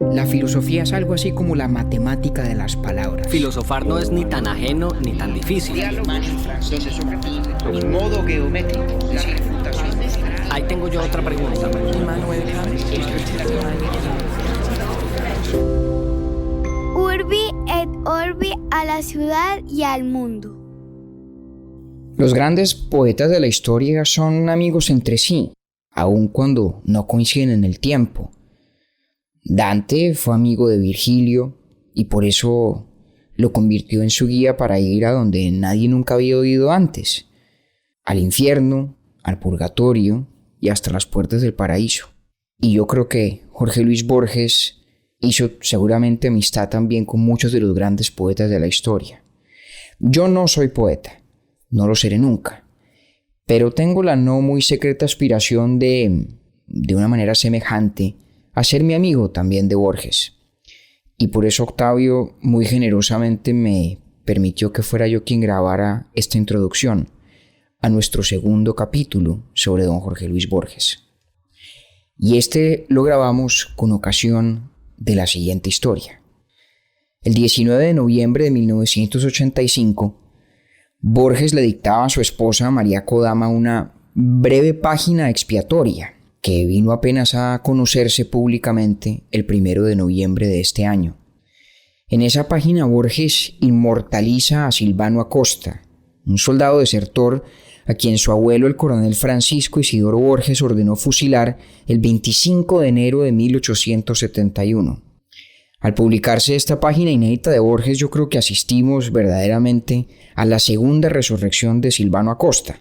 La filosofía es algo así como la matemática de las palabras. Filosofar no es ni tan ajeno ni tan difícil. En modo geométrico, la refutación. Ahí tengo yo otra pregunta. Urbi et orbi, a la ciudad y al mundo. Los grandes poetas de la historia son amigos entre sí, aun cuando no coinciden en el tiempo. Dante fue amigo de Virgilio y por eso lo convirtió en su guía para ir a donde nadie nunca había ido antes, al infierno, al purgatorio y hasta las puertas del paraíso. Y yo creo que Jorge Luis Borges hizo seguramente amistad también con muchos de los grandes poetas de la historia. Yo no soy poeta, no lo seré nunca, pero tengo la no muy secreta aspiración de una manera semejante, a ser mi amigo también de Borges. Y por eso Octavio muy generosamente me permitió que fuera yo quien grabara esta introducción a nuestro segundo capítulo sobre don Jorge Luis Borges. Y este lo grabamos con ocasión de la siguiente historia. El 19 de noviembre de 1985, Borges le dictaba a su esposa María Kodama una breve página expiatoria que vino apenas a conocerse públicamente el 1 de noviembre de este año. En esa página Borges inmortaliza a Silvano Acosta, un soldado desertor a quien su abuelo, el coronel Francisco Isidoro Borges, ordenó fusilar el 25 de enero de 1871. Al publicarse esta página inédita de Borges, yo creo que asistimos verdaderamente a la segunda resurrección de Silvano Acosta,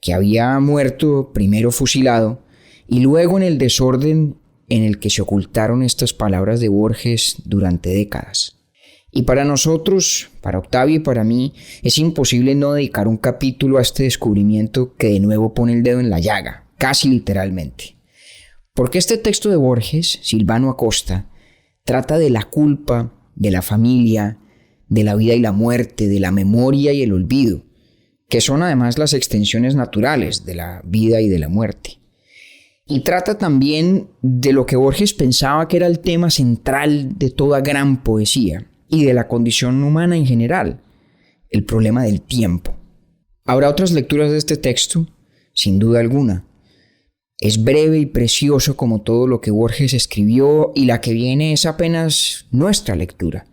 que había muerto primero fusilado y luego en el desorden en el que se ocultaron estas palabras de Borges durante décadas. Y para nosotros, para Octavio y para mí, es imposible no dedicar un capítulo a este descubrimiento que de nuevo pone el dedo en la llaga, casi literalmente. Porque este texto de Borges, Silvano Acosta, trata de la culpa, de la familia, de la vida y la muerte, de la memoria y el olvido, que son además las extensiones naturales de la vida y de la muerte. Y trata también de lo que Borges pensaba que era el tema central de toda gran poesía y de la condición humana en general, el problema del tiempo. Habrá otras lecturas de este texto, sin duda alguna. Es breve y precioso como todo lo que Borges escribió y la que viene es apenas nuestra lectura,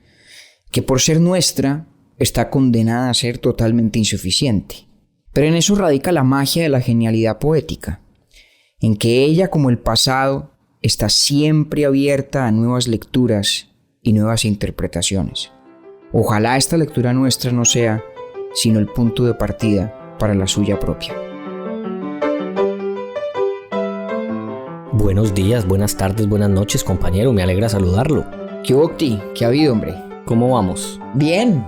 que por ser nuestra está condenada a ser totalmente insuficiente. Pero en eso radica la magia de la genialidad poética, en que ella, como el pasado, está siempre abierta a nuevas lecturas y nuevas interpretaciones. Ojalá esta lectura nuestra no sea sino el punto de partida para la suya propia. Buenos días, buenas tardes, buenas noches, compañero. Me alegra saludarlo. ¿Qué Octi? ¿Qué ha habido, hombre? ¿Cómo vamos? Bien,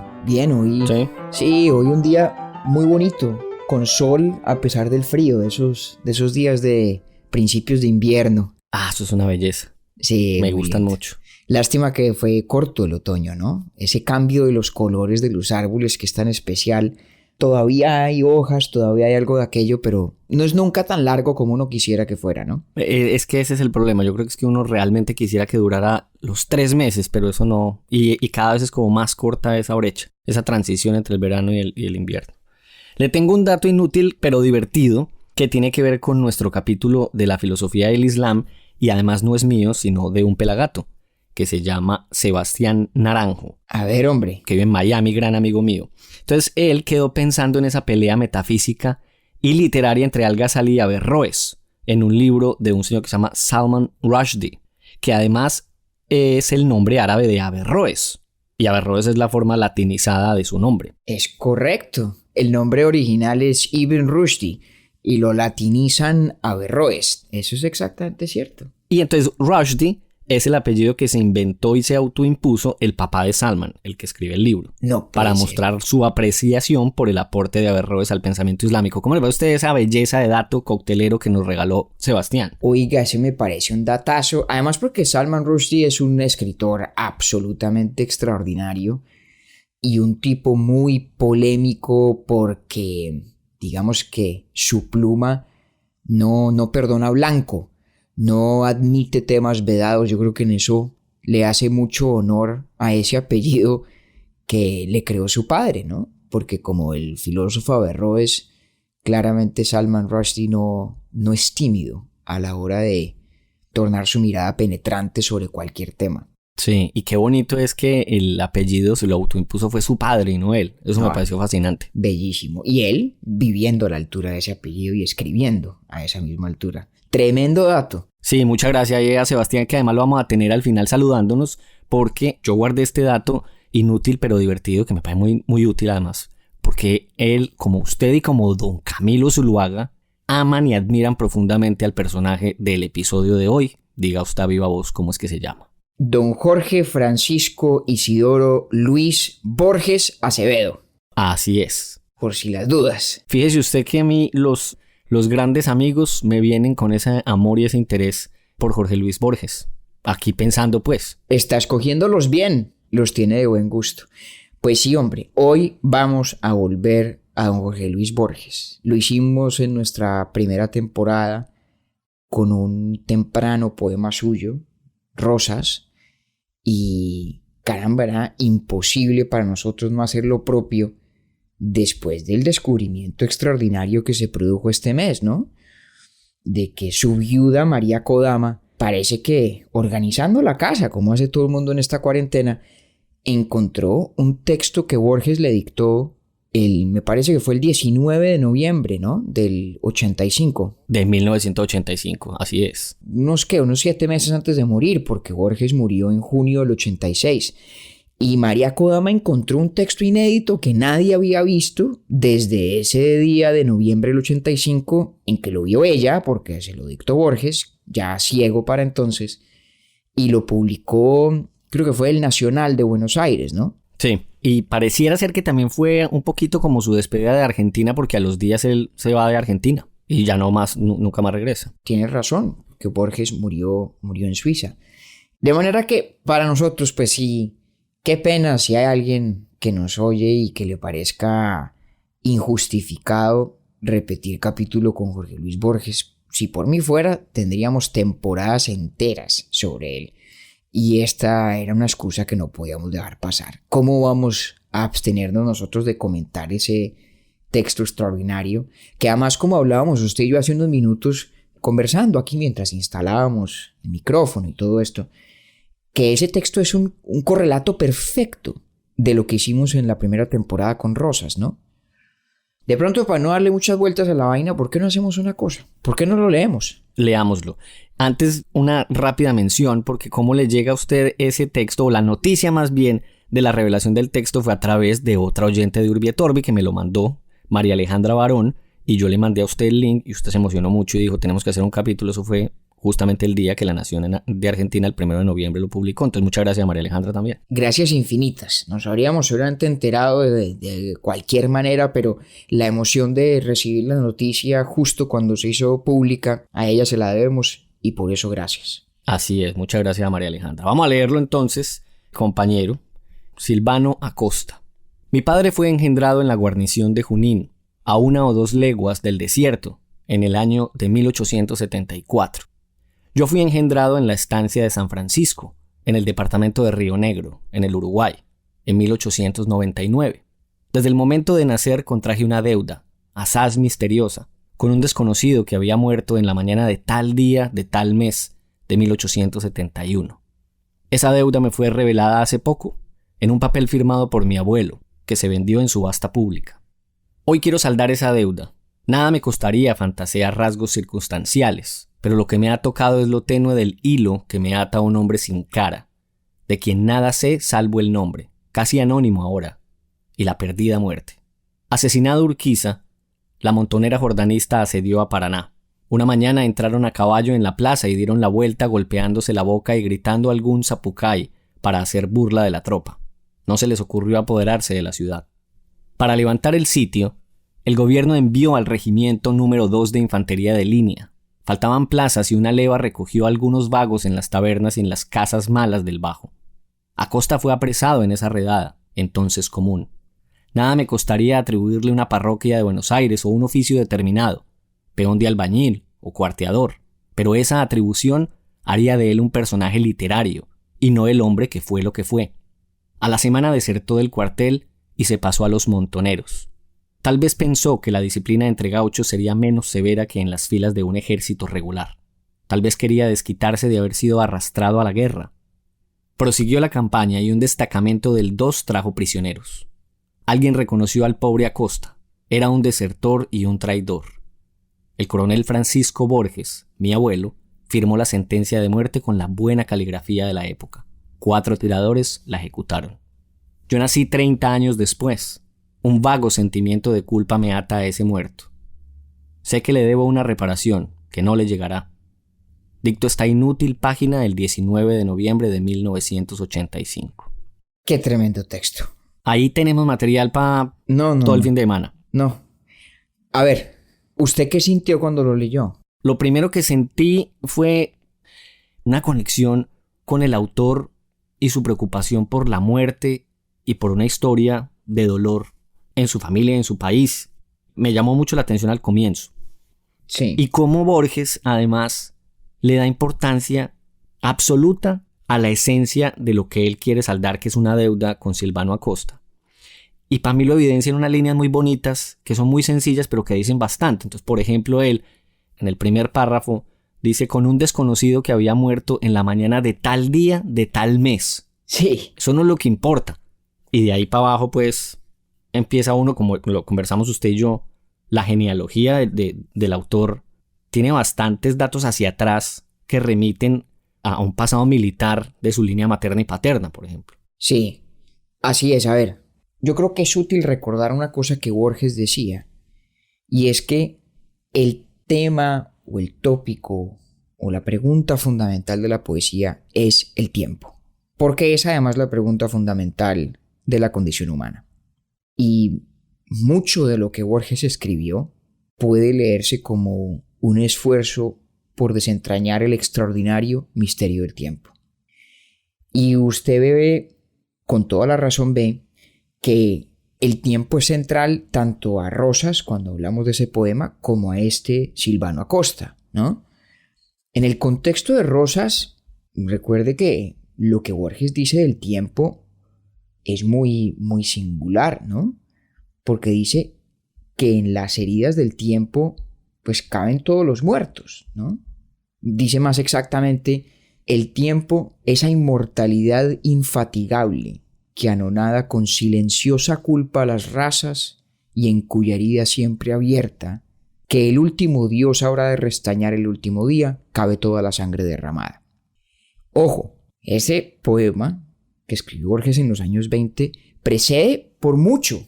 hoy. ¿Sí? Sí, hoy un día muy bonito, con sol a pesar del frío, de esos días de principios de invierno. Eso es una belleza. Sí, me gustan mucho. Lástima que fue corto el otoño, ¿no? Ese cambio de los colores de los árboles que es tan especial. Todavía hay hojas, todavía hay algo de aquello, pero no es nunca tan largo como uno quisiera que fuera, ¿no? Es que ese es el problema. Yo creo que es que uno realmente quisiera que durara los 3 meses, pero eso no. Y cada vez es como más corta esa brecha, esa transición entre el verano y el invierno. Le tengo un dato inútil, pero divertido, que tiene que ver con nuestro capítulo de la filosofía del Islam, y además no es mío, sino de un pelagato, que se llama Sebastián Naranjo. A ver, hombre. Que vive en Miami, gran amigo mío. Entonces él quedó pensando en esa pelea metafísica y literaria entre Al-Ghazali y Averroes, en un libro de un señor que se llama Salman Rushdie, que además es el nombre árabe de Averroes, y Averroes es la forma latinizada de su nombre. Es correcto. El nombre original es Ibn Rushdi y lo latinizan Averroes. Eso es exactamente cierto. Y entonces Rushdie es el apellido que se inventó y se autoimpuso el papá de Salman, el que escribe el libro, para mostrar su apreciación por el aporte de Averroes al pensamiento islámico. ¿Cómo le va a usted esa belleza de dato coctelero que nos regaló Sebastián? Oiga, ese me parece un datazo. Además porque Salman Rushdie es un escritor absolutamente extraordinario y un tipo muy polémico porque, digamos que su pluma no perdona blanco. No admite temas vedados. Yo creo que en eso le hace mucho honor a ese apellido que le creó su padre, ¿no? Porque como el filósofo Averroes, claramente Salman Rushdie no es tímido a la hora de tornar su mirada penetrante sobre cualquier tema. Sí, y qué bonito es que el apellido se lo autoimpuso fue su padre y no él. Eso me pareció fascinante. Bellísimo. Y él viviendo a la altura de ese apellido y escribiendo a esa misma altura. Tremendo dato. Sí, muchas gracias a Sebastián, que además lo vamos a tener al final saludándonos, porque yo guardé este dato inútil pero divertido, que me parece muy, muy útil además, porque él, como usted y como don Camilo Zuluaga, aman y admiran profundamente al personaje del episodio de hoy. Diga usted a viva voz cómo es que se llama. Don Jorge Francisco Isidoro Luis Borges Acevedo. Así es. Por si las dudas. Fíjese usted que a mí los grandes amigos me vienen con ese amor y ese interés por Jorge Luis Borges. Aquí pensando pues. Está escogiéndolos bien. Los tiene de buen gusto. Pues sí, hombre. Hoy vamos a volver a don Jorge Luis Borges. Lo hicimos en nuestra primera temporada con un temprano poema suyo, Rosas. Y caramba, era imposible para nosotros no hacer lo propio después del descubrimiento extraordinario que se produjo este mes, ¿no? De que su viuda María Kodama, parece que organizando la casa, como hace todo el mundo en esta cuarentena, encontró un texto que Borges le dictó me parece que fue el 19 de noviembre, ¿no? Del 85. De 1985, así es. Unos 7 meses antes de morir, porque Borges murió en junio del 86. Y María Kodama encontró un texto inédito que nadie había visto desde ese día de noviembre del 85, en que lo vio ella, porque se lo dictó Borges, ya ciego para entonces, y lo publicó, creo que fue el Nacional de Buenos Aires, ¿no? Sí, y pareciera ser que también fue un poquito como su despedida de Argentina, porque a los días él se va de Argentina y ya nunca más regresa. Tienes razón, que Borges murió en Suiza. De manera que para nosotros, pues sí, qué pena si hay alguien que nos oye y que le parezca injustificado repetir capítulo con Jorge Luis Borges. Si por mí fuera, tendríamos temporadas enteras sobre él. Y esta era una excusa que no podíamos dejar pasar. ¿Cómo vamos a abstenernos nosotros de comentar ese texto extraordinario? Que además, como hablábamos usted y yo hace unos minutos conversando aquí mientras instalábamos el micrófono y todo esto, que ese texto es un correlato perfecto de lo que hicimos en la primera temporada con Rosas, ¿no? De pronto, para no darle muchas vueltas a la vaina, ¿por qué no hacemos una cosa? ¿Por qué no lo leemos? Leámoslo. Antes, una rápida mención, porque cómo le llega a usted ese texto, o la noticia más bien de la revelación del texto, fue a través de otra oyente de Urbi et Orbi que me lo mandó, María Alejandra Barón, y yo le mandé a usted el link y usted se emocionó mucho y dijo, tenemos que hacer un capítulo. Eso fue justamente el día que La Nación de Argentina, el 1 de noviembre, lo publicó. Entonces, muchas gracias a María Alejandra también. Gracias infinitas. Nos habríamos seguramente enterado de cualquier manera, pero la emoción de recibir la noticia justo cuando se hizo pública, a ella se la debemos y por eso gracias. Así es, muchas gracias a María Alejandra. Vamos a leerlo entonces, compañero. Silvano Acosta. Mi padre fue engendrado en la guarnición de Junín, a 1 o 2 leguas del desierto, en el año de 1874. Yo fui engendrado en la estancia de San Francisco, en el departamento de Río Negro, en el Uruguay, en 1899. Desde el momento de nacer contraje una deuda, asaz misteriosa, con un desconocido que había muerto en la mañana de tal día, de tal mes, de 1871. Esa deuda me fue revelada hace poco, en un papel firmado por mi abuelo, que se vendió en subasta pública. Hoy quiero saldar esa deuda. Nada me costaría fantasear rasgos circunstanciales, pero lo que me ha tocado es lo tenue del hilo que me ata a un hombre sin cara, de quien nada sé salvo el nombre, casi anónimo ahora, y la perdida muerte. Asesinado Urquiza, la montonera jordanista asedió a Paraná. Una mañana entraron a caballo en la plaza y dieron la vuelta golpeándose la boca y gritando algún zapucay para hacer burla de la tropa. No se les ocurrió apoderarse de la ciudad. Para levantar el sitio, el gobierno envió al regimiento número 2 de infantería de línea. Faltaban plazas y una leva recogió a algunos vagos en las tabernas y en las casas malas del Bajo. Acosta fue apresado en esa redada, entonces común. Nada me costaría atribuirle una parroquia de Buenos Aires o un oficio determinado, peón de albañil o cuarteador, pero esa atribución haría de él un personaje literario y no el hombre que fue lo que fue. A la semana desertó del cuartel y se pasó a los montoneros. Tal vez pensó que la disciplina entre gauchos sería menos severa que en las filas de un ejército regular. Tal vez quería desquitarse de haber sido arrastrado a la guerra. Prosiguió la campaña y un destacamento del 2 trajo prisioneros. Alguien reconoció al pobre Acosta. Era un desertor y un traidor. El coronel Francisco Borges, mi abuelo, firmó la sentencia de muerte con la buena caligrafía de la época. 4 tiradores la ejecutaron. Yo nací 30 años después. Un vago sentimiento de culpa me ata a ese muerto. Sé que le debo una reparación, que no le llegará. Dicto esta inútil página el 19 de noviembre de 1985. Qué tremendo texto. Ahí tenemos material para todo el fin de semana. No. A ver, ¿usted qué sintió cuando lo leyó? Lo primero que sentí fue una conexión con el autor y su preocupación por la muerte y por una historia de dolor en su familia y en su país. Me llamó mucho la atención al comienzo. Sí. Y cómo Borges, además, le da importancia absoluta a la esencia de lo que él quiere saldar, que es una deuda con Silvano Acosta. Y para mí lo evidencia en unas líneas muy bonitas, que son muy sencillas, pero que dicen bastante. Entonces, por ejemplo, él, en el primer párrafo, dice: con un desconocido que había muerto en la mañana de tal día, de tal mes. Sí. Eso no es lo que importa. Y de ahí para abajo, pues, empieza uno, como lo conversamos usted y yo, la genealogía del autor tiene bastantes datos hacia atrás que remiten a un pasado militar de su línea materna y paterna, por ejemplo. Sí, así es. A ver, yo creo que es útil recordar una cosa que Borges decía, y es que el tema o el tópico o la pregunta fundamental de la poesía es el tiempo, porque es además la pregunta fundamental de la condición humana. Y mucho de lo que Borges escribió puede leerse como un esfuerzo por desentrañar el extraordinario misterio del tiempo. Y usted ve, con toda la razón ve, que el tiempo es central tanto a Rosas, cuando hablamos de ese poema, como a este Silvano Acosta, ¿no? En el contexto de Rosas, recuerde que lo que Borges dice del tiempo es muy, muy singular, ¿no? Porque dice que en las heridas del tiempo pues caben todos los muertos, ¿no? Dice más exactamente: el tiempo, esa inmortalidad infatigable que anonada con silenciosa culpa a las razas y en cuya herida siempre abierta, que el último Dios habrá de restañar el último día, cabe toda la sangre derramada. Ojo, ese poema que escribió Borges en los años 20 precede por mucho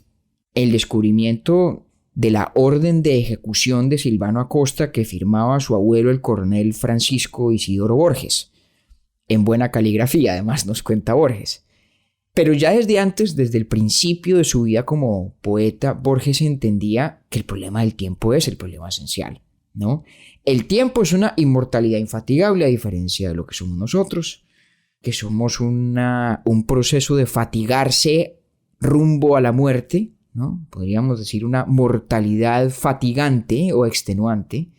el descubrimiento de la orden de ejecución de Silvano Acosta que firmaba su abuelo, el coronel Francisco Isidoro Borges, en buena caligrafía, además, nos cuenta Borges. Pero ya desde antes, desde el principio de su vida como poeta, Borges entendía que el problema del tiempo es el problema esencial, ¿no? El tiempo es una inmortalidad infatigable, a diferencia de lo que somos nosotros, que somos un proceso de fatigarse rumbo a la muerte, ¿no? Podríamos decir una mortalidad fatigante o extenuante.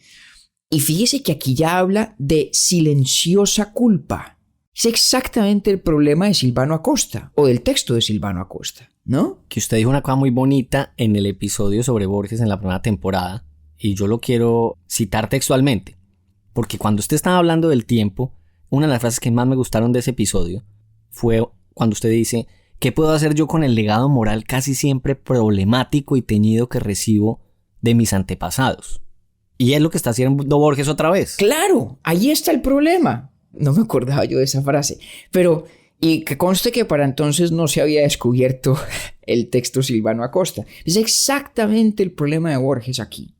Y fíjese que aquí ya habla de silenciosa culpa. Es exactamente el problema de Silvano Acosta, o del texto de Silvano Acosta, ¿no? Que usted dijo una cosa muy bonita en el episodio sobre Borges en la primera temporada, y yo lo quiero citar textualmente, porque cuando usted estaba hablando del tiempo, una de las frases que más me gustaron de ese episodio fue cuando usted dice: ¿qué puedo hacer yo con el legado moral casi siempre problemático y teñido que recibo de mis antepasados? Y es lo que está haciendo Borges otra vez. Claro, ahí está el problema. No me acordaba yo de esa frase, pero y que conste que para entonces no se había descubierto el texto Silvano Acosta. Es exactamente el problema de Borges aquí.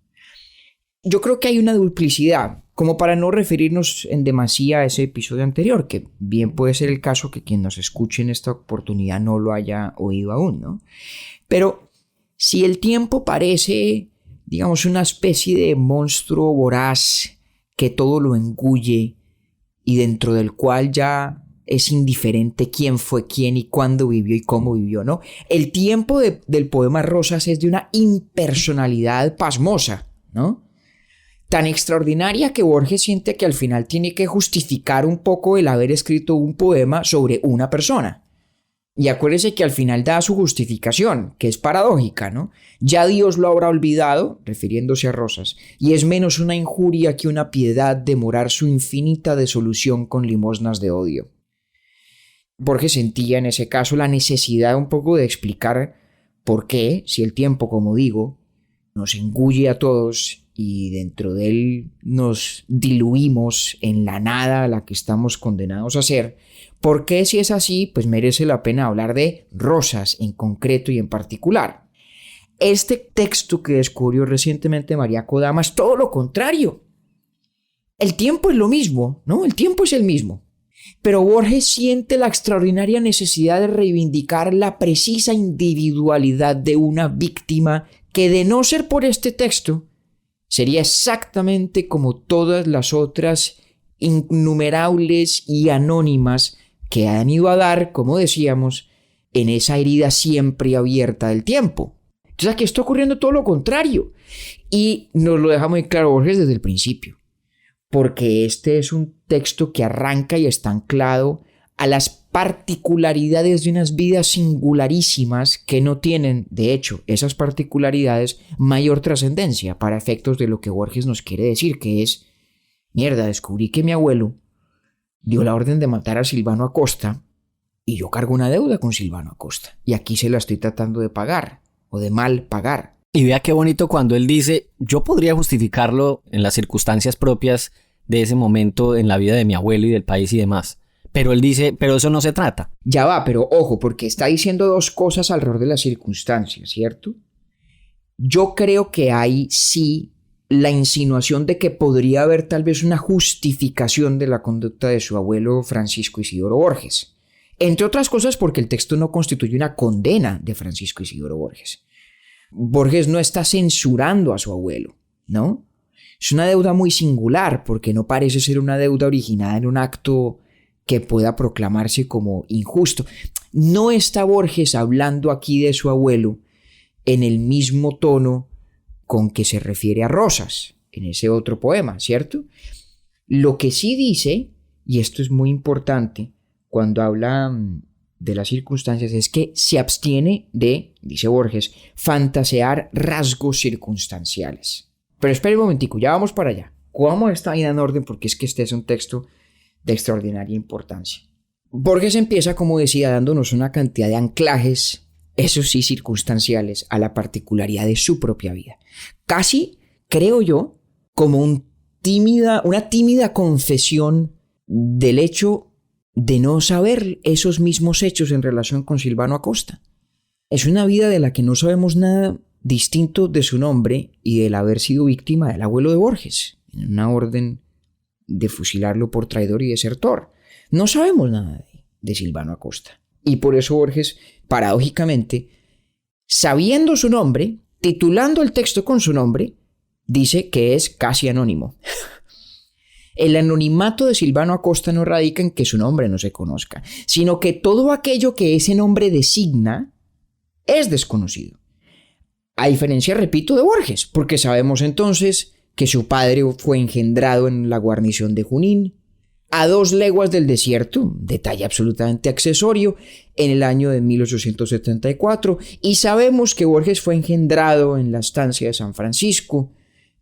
Yo creo que hay una duplicidad, como para no referirnos en demasía a ese episodio anterior, que bien puede ser el caso que quien nos escuche en esta oportunidad no lo haya oído aún, ¿no? Pero si el tiempo parece, digamos, una especie de monstruo voraz que todo lo engulle y dentro del cual ya es indiferente quién fue quién y cuándo vivió y cómo vivió, ¿no? El tiempo del poema Rosas es de una impersonalidad pasmosa, ¿no? tan extraordinaria que Borges siente que al final tiene que justificar un poco el haber escrito un poema sobre una persona. Y acuérdese que al final da su justificación, que es paradójica, ¿no? Ya Dios lo habrá olvidado, refiriéndose a Rosas, y es menos una injuria que una piedad demorar su infinita desolución con limosnas de odio. Borges sentía en ese caso la necesidad un poco de explicar por qué, si el tiempo, como digo, nos engulle a todos y dentro de él nos diluimos en la nada a la que estamos condenados a ser, ¿por qué si es así, pues merece la pena hablar de Rosas en concreto y en particular? Este texto que descubrió recientemente María Kodama es todo lo contrario. El tiempo es lo mismo, ¿no? El tiempo es el mismo. Pero Borges siente la extraordinaria necesidad de reivindicar la precisa individualidad de una víctima que, de no ser por este texto, sería exactamente como todas las otras innumerables y anónimas que han ido a dar, como decíamos, en esa herida siempre abierta del tiempo. Entonces aquí está ocurriendo todo lo contrario. Y nos lo deja muy claro Borges desde el principio. Porque este es un texto que arranca y está anclado a las particularidades de unas vidas singularísimas que no tienen, de hecho, esas particularidades mayor trascendencia para efectos de lo que Borges nos quiere decir, que es, mierda, descubrí que mi abuelo dio la orden de matar a Silvano Acosta y yo cargo una deuda con Silvano Acosta y aquí se la estoy tratando de pagar o de mal pagar. Y vea qué bonito cuando él dice, yo podría justificarlo en las circunstancias propias de ese momento en la vida de mi abuelo y del país y demás. Pero él dice, pero eso no se trata. Ya va, pero ojo, porque está diciendo dos cosas alrededor de las circunstancias, ¿cierto? Yo creo que hay sí la insinuación de que podría haber tal vez una justificación de la conducta de su abuelo Francisco Isidoro Borges. Entre otras cosas porque el texto no constituye una condena de Francisco Isidoro Borges. Borges no está censurando a su abuelo, ¿no? Es una deuda muy singular porque no parece ser una deuda originada en un acto que pueda proclamarse como injusto. No está Borges hablando aquí de su abuelo en el mismo tono con que se refiere a Rosas, en ese otro poema, ¿cierto? Lo que sí dice, y esto es muy importante cuando habla de las circunstancias, es que se abstiene de, dice Borges, fantasear rasgos circunstanciales. Pero espere un momentico, ya vamos para allá. ¿Cómo está en orden? Porque es que este es un texto de extraordinaria importancia. Borges empieza, como decía, dándonos una cantidad de anclajes, eso sí circunstanciales, a la particularidad de su propia vida. Casi, creo yo, como una tímida confesión del hecho de no saber esos mismos hechos en relación con Silvano Acosta. Es una vida de la que no sabemos nada distinto de su nombre y del haber sido víctima del abuelo de Borges, en una orden de fusilarlo por traidor y desertor. No sabemos nada de Silvano Acosta. Y por eso Borges, paradójicamente, sabiendo su nombre, titulando el texto con su nombre, dice que es casi anónimo. El anonimato de Silvano Acosta no radica en que su nombre no se conozca, sino que todo aquello que ese nombre designa es desconocido. A diferencia, repito, de Borges, porque sabemos entonces que su padre fue engendrado en la guarnición de Junín, a 2 leguas del desierto, detalle absolutamente accesorio, en el año de 1874, y sabemos que Borges fue engendrado en la estancia de San Francisco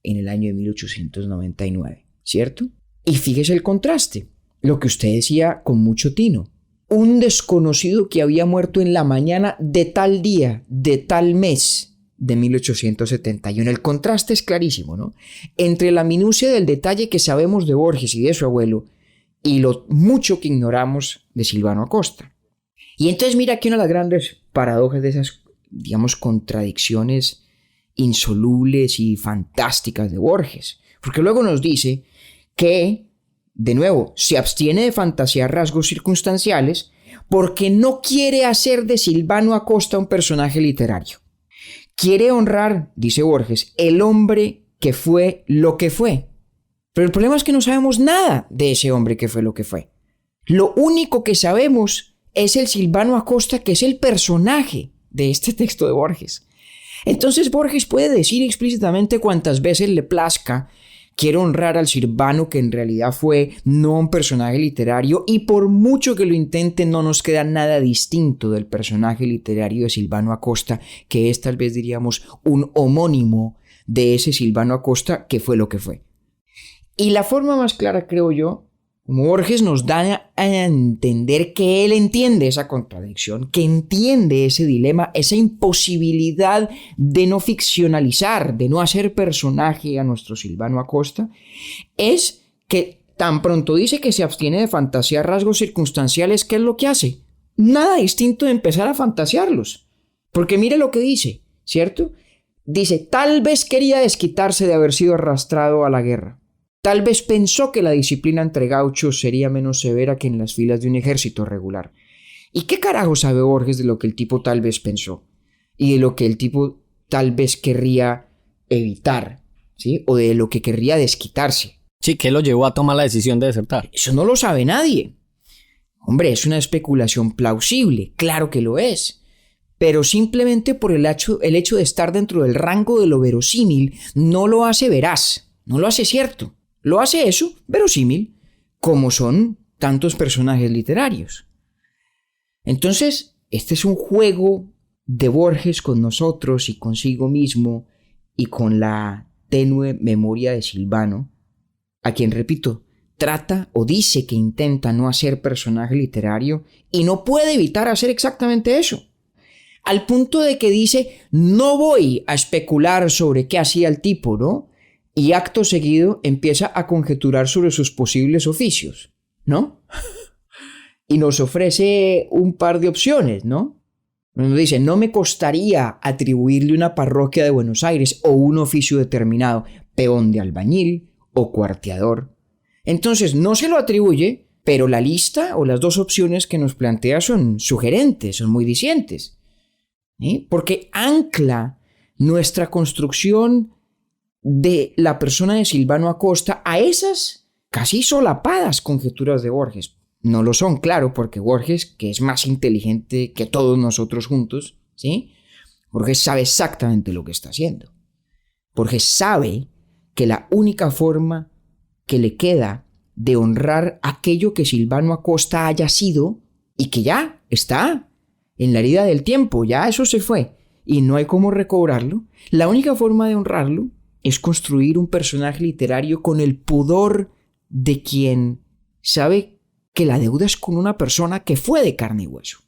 en el año de 1899, ¿cierto? Y fíjese el contraste, lo que usted decía con mucho tino. Un desconocido que había muerto en la mañana de tal día, de tal mes de 1871. El contraste es clarísimo, ¿no? Entre la minucia del detalle que sabemos de Borges y de su abuelo y lo mucho que ignoramos de Silvano Acosta. Y entonces mira aquí una de las grandes paradojas de esas, digamos, contradicciones insolubles y fantásticas de Borges. Porque luego nos dice que, de nuevo, se abstiene de fantasear rasgos circunstanciales porque no quiere hacer de Silvano Acosta un personaje literario. Quiere honrar, dice Borges, el hombre que fue lo que fue. Pero el problema es que no sabemos nada de ese hombre que fue lo que fue. Lo único que sabemos es el Silvano Acosta, que es el personaje de este texto de Borges. Entonces Borges puede decir explícitamente cuantas veces le plazca quiere honrar al Silvano, que en realidad fue no un personaje literario, y por mucho que lo intente no nos queda nada distinto del personaje literario de Silvano Acosta, que es tal vez diríamos un homónimo de ese Silvano Acosta que fue lo que fue. Y la forma más clara, creo yo, como Borges nos da a entender que él entiende esa contradicción, que entiende ese dilema, esa imposibilidad de no ficcionalizar, de no hacer personaje a nuestro Silvano Acosta, es que tan pronto dice que se abstiene de fantasear rasgos circunstanciales, ¿qué es lo que hace? Nada distinto de empezar a fantasearlos. Porque mire lo que dice, ¿cierto? Dice, tal vez quería desquitarse de haber sido arrastrado a la guerra. Tal vez pensó que la disciplina entre gauchos sería menos severa que en las filas de un ejército regular. ¿Y qué carajo sabe Borges de lo que el tipo tal vez pensó? Y de lo que el tipo tal vez querría evitar, ¿sí? O de lo que querría desquitarse. Sí, ¿qué lo llevó a tomar la decisión de desertar? Eso no lo sabe nadie. Hombre, es una especulación plausible, claro que lo es. Pero simplemente por el hecho de estar dentro del rango de lo verosímil no lo hace veraz, no lo hace cierto. Lo hace eso, verosímil, como son tantos personajes literarios. Entonces, este es un juego de Borges con nosotros y consigo mismo y con la tenue memoria de Silvano, a quien, repito, trata o dice que intenta no hacer personaje literario y no puede evitar hacer exactamente eso. Al punto de que dice, no voy a especular sobre qué hacía el tipo, ¿no? Y acto seguido empieza a conjeturar sobre sus posibles oficios, ¿no? Y nos ofrece un par de opciones, ¿no? Nos dice, no me costaría atribuirle una parroquia de Buenos Aires o un oficio determinado, peón de albañil o cuarteador. Entonces no se lo atribuye, pero la lista o las dos opciones que nos plantea son sugerentes, son muy dicientes, ¿sí? Porque ancla nuestra construcción de la persona de Silvano Acosta a esas casi solapadas conjeturas de Borges. No lo son, claro, porque Borges, que es más inteligente que todos nosotros juntos, ¿sí? Borges sabe exactamente lo que está haciendo. Borges sabe que la única forma que le queda de honrar aquello que Silvano Acosta haya sido y que ya está en la herida del tiempo, ya eso se fue y no hay cómo recobrarlo, la única forma de honrarlo es construir un personaje literario con el pudor de quien sabe que la deuda es con una persona que fue de carne y hueso.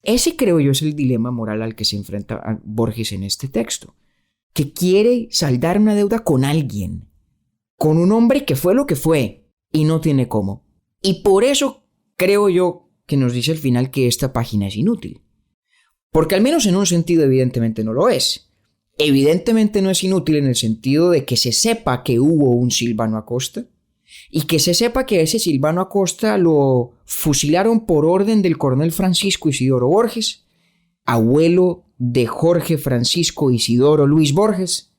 Ese, creo yo, es el dilema moral al que se enfrenta Borges en este texto, que quiere saldar una deuda con alguien, con un hombre que fue lo que fue y no tiene cómo. Y por eso creo yo que nos dice al final que esta página es inútil. Porque al menos en un sentido evidentemente no lo es. Evidentemente no es inútil en el sentido de que se sepa que hubo un Silvano Acosta y que se sepa que ese Silvano Acosta lo fusilaron por orden del coronel Francisco Isidoro Borges, abuelo de Jorge Francisco Isidoro Luis Borges.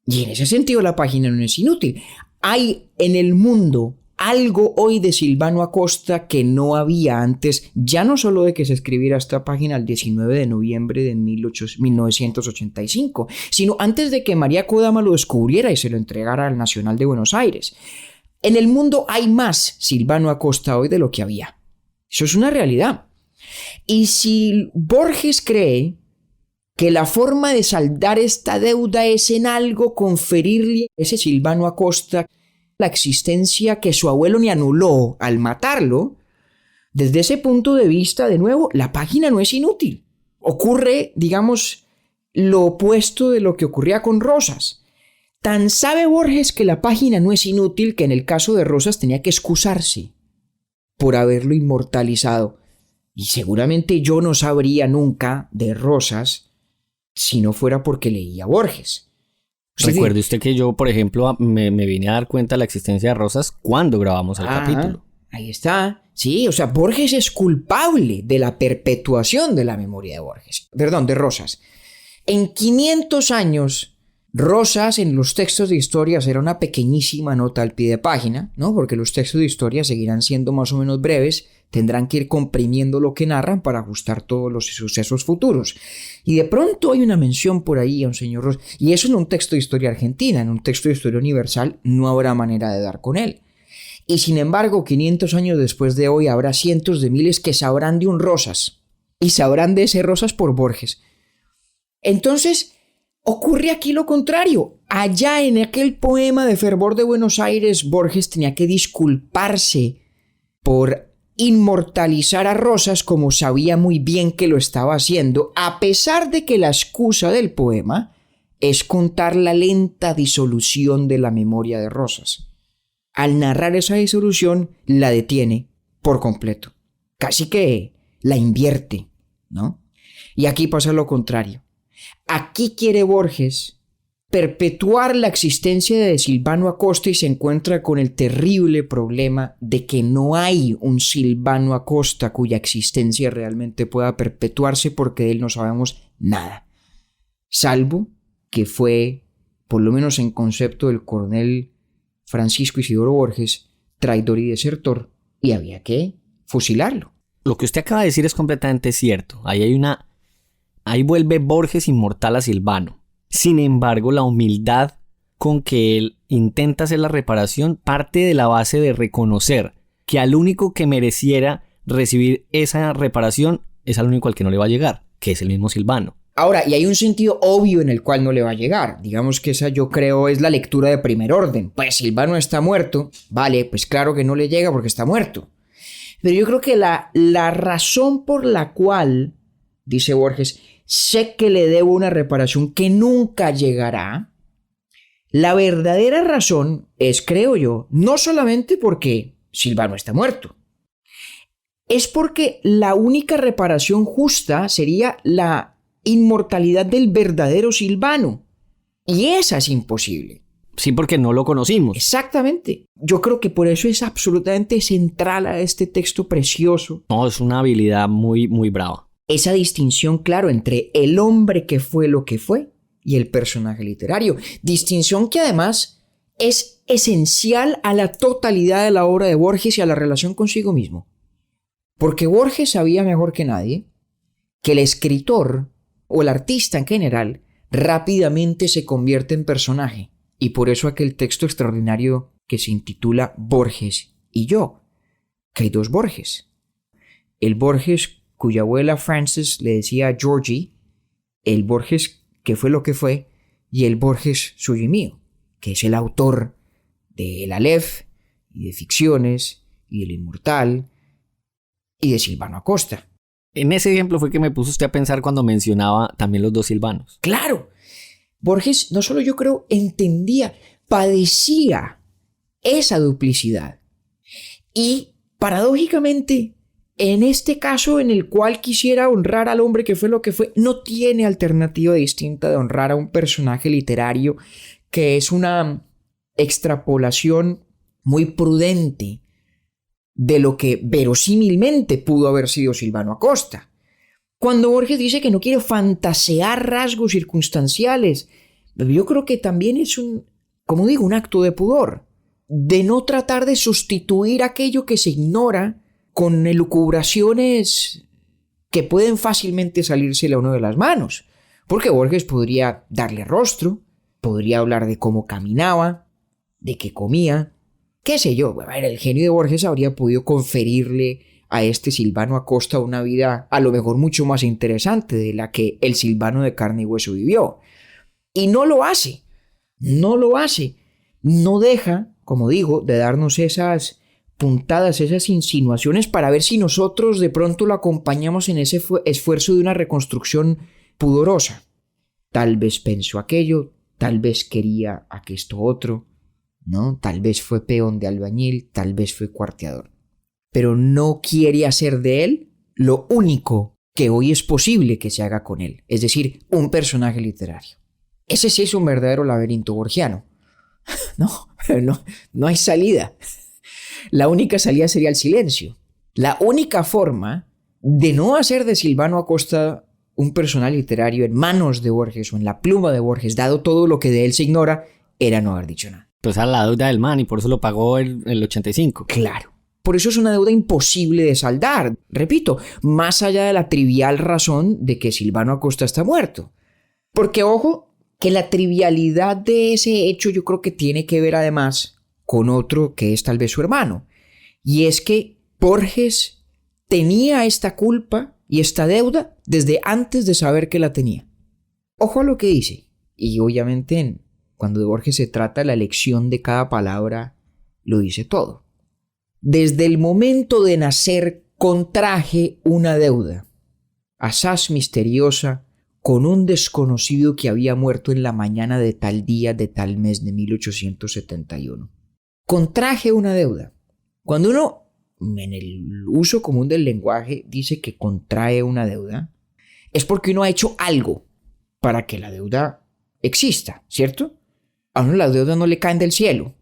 Y en ese sentido la página no es inútil. Hay en el mundo algo hoy de Silvano Acosta que no había antes, ya no solo de que se escribiera esta página el 19 de noviembre de 1985, sino antes de que María Kodama lo descubriera y se lo entregara al Nacional de Buenos Aires. En el mundo hay más Silvano Acosta hoy de lo que había. Eso es una realidad. Y si Borges cree que la forma de saldar esta deuda es en algo conferirle a ese Silvano Acosta la existencia que su abuelo ni anuló al matarlo, desde ese punto de vista, de nuevo, la página no es inútil. Ocurre, digamos, lo opuesto de lo que ocurría con Rosas. Tan sabe Borges que la página no es inútil que en el caso de Rosas tenía que excusarse por haberlo inmortalizado. Y seguramente yo no sabría nunca de Rosas si no fuera porque leía Borges. Recuerde usted que yo, por ejemplo, me vine a dar cuenta de la existencia de Rosas cuando grabamos el capítulo. Ahí está. Sí, o sea, Borges es culpable de la perpetuación de la memoria de Rosas. En 500 años, Rosas en los textos de historia será una pequeñísima nota al pie de página, ¿no? Porque los textos de historia seguirán siendo más o menos breves, tendrán que ir comprimiendo lo que narran para ajustar todos los sucesos futuros. Y de pronto hay una mención por ahí a un señor Rosas, y eso en un texto de historia argentina, en un texto de historia universal no habrá manera de dar con él. Y sin embargo, 500 años después de hoy habrá cientos de miles que sabrán de un Rosas, y sabrán de ese Rosas por Borges. Entonces, ocurre aquí lo contrario. Allá en aquel poema de Fervor de Buenos Aires, Borges tenía que disculparse por inmortalizar a Rosas como sabía muy bien que lo estaba haciendo, a pesar de que la excusa del poema es contar la lenta disolución de la memoria de Rosas. Al narrar esa disolución, la detiene por completo. Casi que la invierte, ¿no? Y aquí pasa lo contrario. Aquí quiere Borges perpetuar la existencia de Silvano Acosta y se encuentra con el terrible problema de que no hay un Silvano Acosta cuya existencia realmente pueda perpetuarse porque de él no sabemos nada. Salvo que fue, por lo menos en concepto del coronel Francisco Isidoro Borges, traidor y desertor, y había que fusilarlo. Lo que usted acaba de decir es completamente cierto. Ahí vuelve Borges inmortal a Silvano. Sin embargo, la humildad con que él intenta hacer la reparación parte de la base de reconocer que al único que mereciera recibir esa reparación es al único al que no le va a llegar, que es el mismo Silvano. Ahora, y hay un sentido obvio en el cual no le va a llegar. Digamos que esa, yo creo, es la lectura de primer orden. Pues Silvano está muerto. Vale, pues claro que no le llega porque está muerto. Pero yo creo que la razón por la cual, dice Borges, sé que le debo una reparación que nunca llegará, la verdadera razón es, creo yo, no solamente porque Silvano está muerto. Es porque la única reparación justa sería la inmortalidad del verdadero Silvano. Y esa es imposible. Sí, porque no lo conocimos. Exactamente. Yo creo que por eso es absolutamente central a este texto precioso. No, es una habilidad muy, muy brava. Esa distinción, claro, entre el hombre que fue lo que fue y el personaje literario. Distinción que además es esencial a la totalidad de la obra de Borges y a la relación consigo mismo. Porque Borges sabía mejor que nadie que el escritor o el artista en general rápidamente se convierte en personaje. Y por eso aquel texto extraordinario que se intitula Borges y yo, que hay dos Borges. El Borges cuya abuela Frances le decía Georgie, el Borges que fue lo que fue, y el Borges suyo y mío, que es el autor de El Aleph, y de Ficciones, y del Inmortal, y de Silvano Acosta. En ese ejemplo fue que me puso usted a pensar cuando mencionaba también los dos Silvanos. ¡Claro! Borges no solo yo creo entendía, padecía esa duplicidad. Y paradójicamente, en este caso en el cual quisiera honrar al hombre que fue lo que fue, no tiene alternativa distinta de honrar a un personaje literario que es una extrapolación muy prudente de lo que verosímilmente pudo haber sido Silvano Acosta. Cuando Borges dice que no quiere fantasear rasgos circunstanciales, yo creo que también es un acto de pudor, de no tratar de sustituir aquello que se ignora con elucubraciones que pueden fácilmente salírsele a uno de las manos. Porque Borges podría darle rostro, podría hablar de cómo caminaba, de qué comía, qué sé yo. A ver, el genio de Borges habría podido conferirle a este Silvano Acosta una vida a lo mejor mucho más interesante de la que el Silvano de carne y hueso vivió. Y no lo hace, no deja, como digo, de darnos esas puntadas, esas insinuaciones para ver si nosotros de pronto lo acompañamos en ese esfuerzo de una reconstrucción pudorosa. Tal vez pensó aquello, tal vez quería esto otro, ¿no? Tal vez fue peón de albañil, tal vez fue cuarteador. Pero no quiere hacer de él lo único que hoy es posible que se haga con él, es decir, un personaje literario. Ese sí es un verdadero laberinto borgiano. No hay salida. La única salida sería el silencio. La única forma de no hacer de Silvano Acosta un personaje literario en manos de Borges o en la pluma de Borges, dado todo lo que de él se ignora, era no haber dicho nada. Pues a la deuda del man y por eso lo pagó el 85. Claro. Por eso es una deuda imposible de saldar. Repito, más allá de la trivial razón de que Silvano Acosta está muerto. Porque, ojo, que la trivialidad de ese hecho yo creo que tiene que ver además con otro que es tal vez su hermano. Y es que Borges tenía esta culpa y esta deuda desde antes de saber que la tenía. Ojo a lo que dice. Y obviamente cuando de Borges se trata, la elección de cada palabra lo dice todo. Desde el momento de nacer contraje una deuda, asaz misteriosa, con un desconocido que había muerto en la mañana de tal día de tal mes de 1871. Contraje una deuda. Cuando uno, en el uso común del lenguaje, dice que contrae una deuda, es porque uno ha hecho algo para que la deuda exista, ¿cierto? A uno las deudas no le caen del cielo.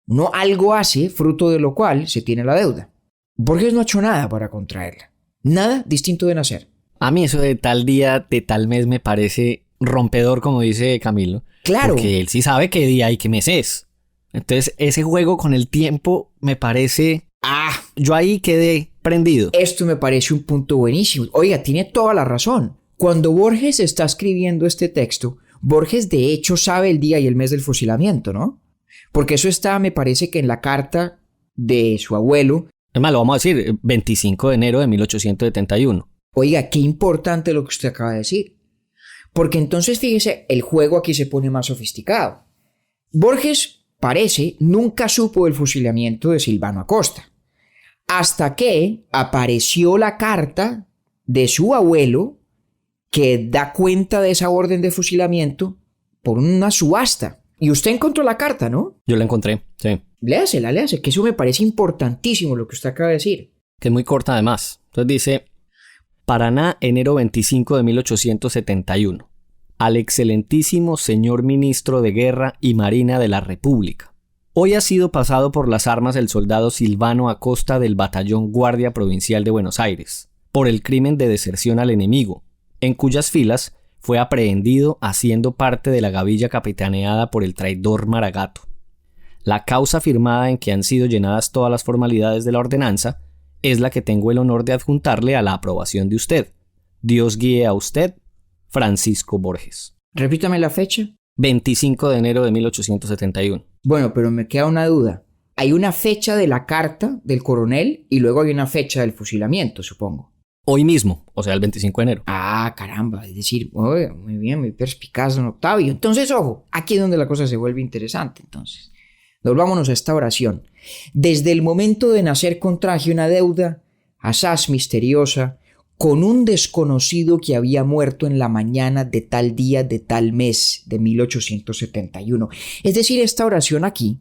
Uno algo hace, fruto de lo cual se tiene la deuda. Borges no ha hecho nada para contraerla. Nada distinto de nacer. A mí eso de tal día, de tal mes me parece rompedor, como dice Camilo. Claro. Porque él sí sabe qué día y qué mes es. Entonces, ese juego con el tiempo me parece... yo ahí quedé prendido. Esto me parece un punto buenísimo. Oiga, tiene toda la razón. Cuando Borges está escribiendo este texto, Borges de hecho sabe el día y el mes del fusilamiento, ¿no? Porque eso está, me parece que en la carta de su abuelo. Es más, lo vamos a decir, 25 de enero de 1871. Oiga, qué importante lo que usted acaba de decir. Porque entonces, fíjese, el juego aquí se pone más sofisticado. Borges, parece, nunca supo del fusilamiento de Silvano Acosta. Hasta que apareció la carta de su abuelo que da cuenta de esa orden de fusilamiento por una subasta. Y usted encontró la carta, ¿no? Yo la encontré, sí. Léasela, que eso me parece importantísimo lo que usted acaba de decir. Que es muy corta además. Entonces dice: Paraná, enero 25 de 1871. Al excelentísimo señor ministro de Guerra y Marina de la República. Hoy ha sido pasado por las armas el soldado Silvano Acosta del Batallón Guardia Provincial de Buenos Aires, por el crimen de deserción al enemigo, en cuyas filas fue aprehendido haciendo parte de la gavilla capitaneada por el traidor Maragato. La causa firmada en que han sido llenadas todas las formalidades de la ordenanza es la que tengo el honor de adjuntarle a la aprobación de usted. Dios guíe a usted, Francisco Borges. Repítame la fecha. 25 de enero de 1871. Bueno, pero me queda una duda. Hay una fecha de la carta del coronel y luego hay una fecha del fusilamiento, supongo. Hoy mismo, o sea, el 25 de enero. Caramba, es decir, muy bien, muy perspicaz, don Octavio. Entonces, ojo, aquí es donde la cosa se vuelve interesante, entonces. Volvámonos a esta oración. Desde el momento de nacer contraje una deuda, asaz misteriosa, con un desconocido que había muerto en la mañana de tal día de tal mes de 1871. Es decir, esta oración aquí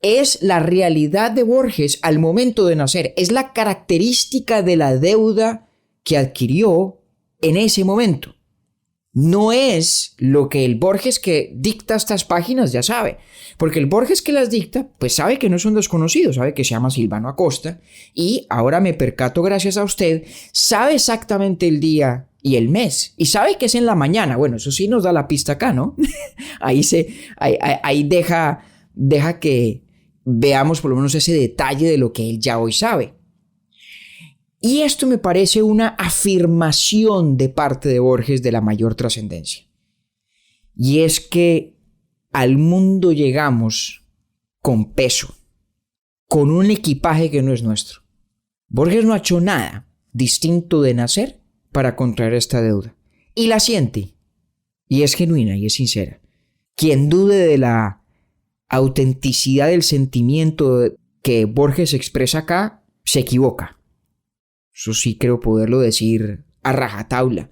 es la realidad de Borges al momento de nacer, es la característica de la deuda que adquirió en ese momento. No es lo que el Borges que dicta estas páginas ya sabe, porque el Borges que las dicta pues sabe que no es un desconocido, sabe que se llama Silvano Acosta y ahora me percato gracias a usted, sabe exactamente el día y el mes y sabe que es en la mañana. Bueno, eso sí nos da la pista acá, ¿no? ahí deja que veamos por lo menos ese detalle de lo que él ya hoy sabe. Y esto me parece una afirmación de parte de Borges de la mayor trascendencia. Y es que al mundo llegamos con peso, con un equipaje que no es nuestro. Borges no ha hecho nada distinto de nacer para contraer esta deuda. Y la siente. Y es genuina y es sincera. Quien dude de la autenticidad del sentimiento que Borges expresa acá, se equivoca. Eso sí creo poderlo decir a rajatabla.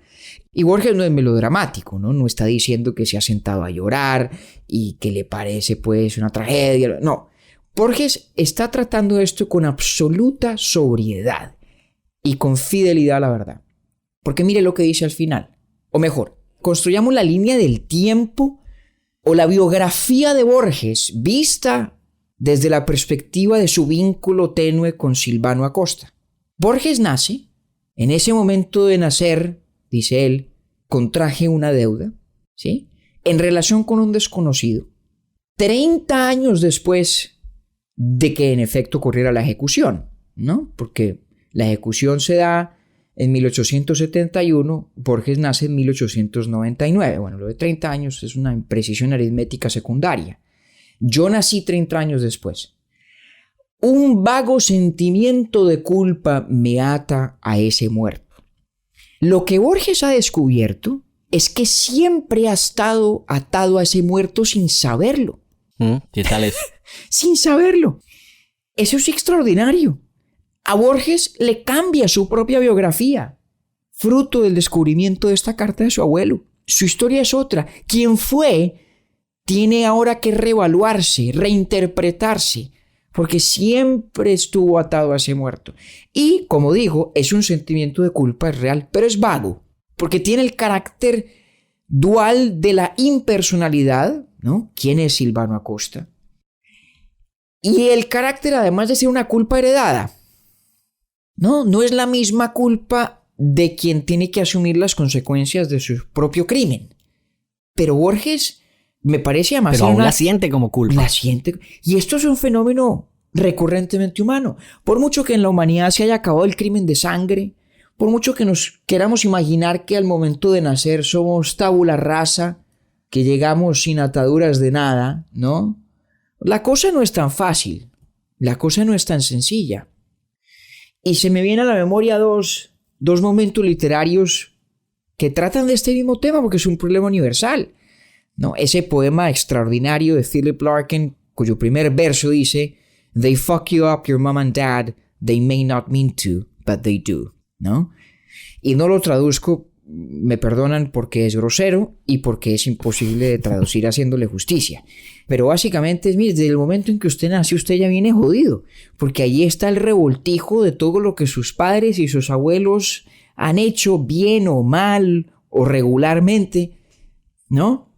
Y Borges no es melodramático, ¿no? No está diciendo que se ha sentado a llorar y que le parece pues una tragedia. No, Borges está tratando esto con absoluta sobriedad y con fidelidad a la verdad. Porque mire lo que dice al final. O mejor, construyamos la línea del tiempo o la biografía de Borges vista desde la perspectiva de su vínculo tenue con Silvano Acosta. Borges nace, en ese momento de nacer, dice él, contraje una deuda, ¿sí? En relación con un desconocido, 30 años después de que en efecto ocurriera la ejecución. ¿no? Porque la ejecución se da en 1871, Borges nace en 1899. Bueno, lo de 30 años es una imprecisión aritmética secundaria. Yo nací 30 años después. Un vago sentimiento de culpa me ata a ese muerto. Lo que Borges ha descubierto es que siempre ha estado atado a ese muerto sin saberlo. ¿Qué tal eso? Sin saberlo. Eso es extraordinario. A Borges le cambia su propia biografía, fruto del descubrimiento de esta carta de su abuelo. Su historia es otra. Quien fue tiene ahora que reevaluarse, reinterpretarse, porque siempre estuvo atado a ese muerto. Y, como digo, es un sentimiento de culpa, es real, pero es vago, porque tiene el carácter dual de la impersonalidad, ¿no? ¿Quién es Silvano Acosta? Y el carácter, además de ser una culpa heredada. No es la misma culpa de quien tiene que asumir las consecuencias de su propio crimen. Pero Borges me parece además... Pero aún la siente como culpa. La siente. Y esto es un fenómeno recurrentemente humano. Por mucho que en la humanidad se haya acabado el crimen de sangre, por mucho que nos queramos imaginar que al momento de nacer somos tabula rasa, que llegamos sin ataduras de nada, ¿no? La cosa no es tan fácil, la cosa no es tan sencilla. Y se me vienen a la memoria dos momentos literarios que tratan de este mismo tema porque es un problema universal, ¿no? Ese poema extraordinario de Philip Larkin, cuyo primer verso dice: "They fuck you up, your mom and dad, they may not mean to, but they do", ¿no? Y no lo traduzco, me perdonan, porque es grosero y porque es imposible de traducir haciéndole justicia. Pero básicamente es, mire, desde el momento en que usted nació, usted ya viene jodido, porque allí está el revoltijo de todo lo que sus padres y sus abuelos han hecho bien o mal o regularmente, ¿no?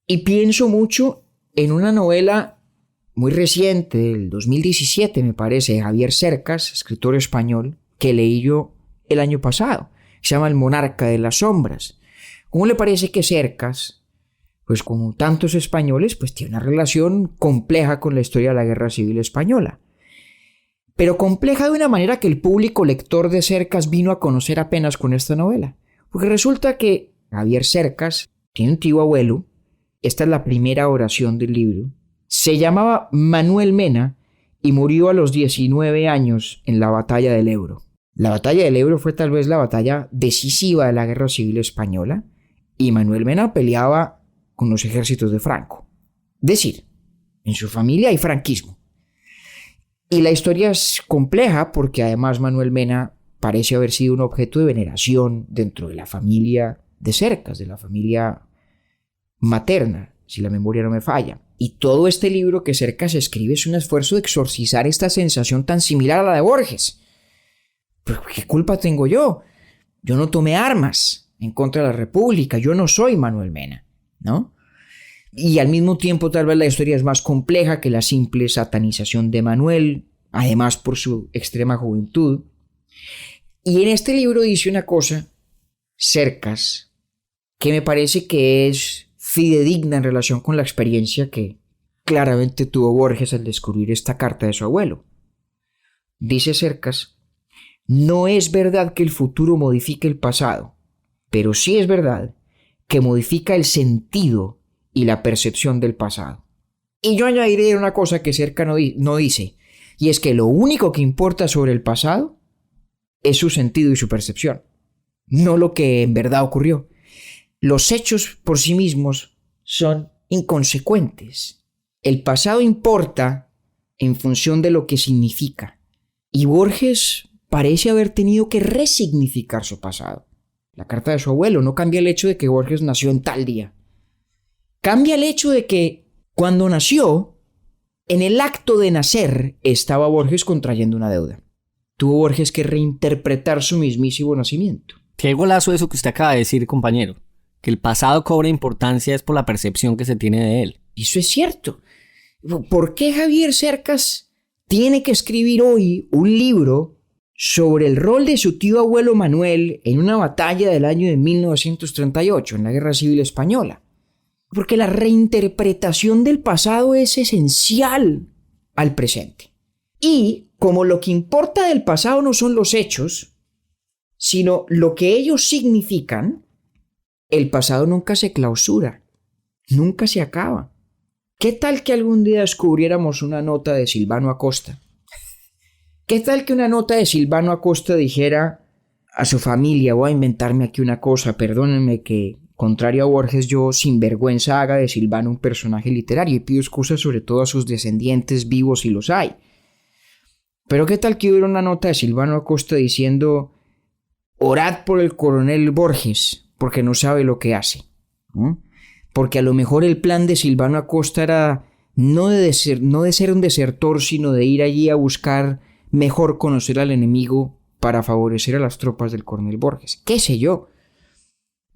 Y pienso mucho en una novela muy reciente, del 2017 me parece, de Javier Cercas, escritor español, que leí yo el año pasado. Se llama El monarca de las sombras. ¿Cómo le parece que Cercas, pues como tantos españoles, pues tiene una relación compleja con la historia de la Guerra Civil Española? Pero compleja de una manera que el público lector de Cercas vino a conocer apenas con esta novela. Porque resulta que Javier Cercas tiene un tío abuelo, esta es la primera oración del libro, se llamaba Manuel Mena y murió a los 19 años en la batalla del Ebro. La batalla del Ebro fue tal vez la batalla decisiva de la Guerra Civil Española y Manuel Mena peleaba con los ejércitos de Franco. Es decir, en su familia hay franquismo. Y la historia es compleja porque además Manuel Mena parece haber sido un objeto de veneración dentro de la familia de Cercas, de la familia materna, si la memoria no me falla. Y todo este libro que Cercas escribe es un esfuerzo de exorcizar esta sensación tan similar a la de Borges. ¿Pero qué culpa tengo yo? Yo no tomé armas en contra de la República, yo no soy Manuel Mena, ¿no? Y al mismo tiempo tal vez la historia es más compleja que la simple satanización de Manuel, además por su extrema juventud. Y en este libro dice una cosa, Cercas, que me parece que es fidedigna en relación con la experiencia que claramente tuvo Borges al descubrir esta carta de su abuelo. Dice Cercas: "No es verdad que el futuro modifique el pasado, pero sí es verdad que modifica el sentido y la percepción del pasado". Y yo añadiré una cosa que Cercas no dice, y es que lo único que importa sobre el pasado es su sentido y su percepción, no lo que en verdad ocurrió. Los hechos por sí mismos son inconsecuentes. El pasado importa en función de lo que significa. Y Borges parece haber tenido que resignificar su pasado. La carta de su abuelo no cambia el hecho de que Borges nació en tal día. Cambia el hecho de que cuando nació, en el acto de nacer, estaba Borges contrayendo una deuda. Tuvo Borges que reinterpretar su mismísimo nacimiento. Qué golazo eso que usted acaba de decir, compañero. Que el pasado cobra importancia es por la percepción que se tiene de él. Eso es cierto. ¿Por qué Javier Cercas tiene que escribir hoy un libro sobre el rol de su tío abuelo Manuel en una batalla del año de 1938, en la Guerra Civil Española? Porque la reinterpretación del pasado es esencial al presente. Y como lo que importa del pasado no son los hechos, sino lo que ellos significan, el pasado nunca se clausura, nunca se acaba. ¿Qué tal que algún día descubriéramos una nota de Silvano Acosta? ¿Qué tal que una nota de Silvano Acosta dijera a su familia, voy a inventarme aquí una cosa, perdónenme que, contrario a Borges, yo sin vergüenza haga de Silvano un personaje literario y pido excusas sobre todo a sus descendientes vivos si los hay? Pero ¿qué tal que hubiera una nota de Silvano Acosta diciendo, orad por el coronel Borges, porque no sabe lo que hace? ¿No? Porque a lo mejor el plan de Silvano Acosta era no de ser un desertor, sino de ir allí a buscar mejor conocer al enemigo para favorecer a las tropas del coronel Borges. ¿Qué sé yo?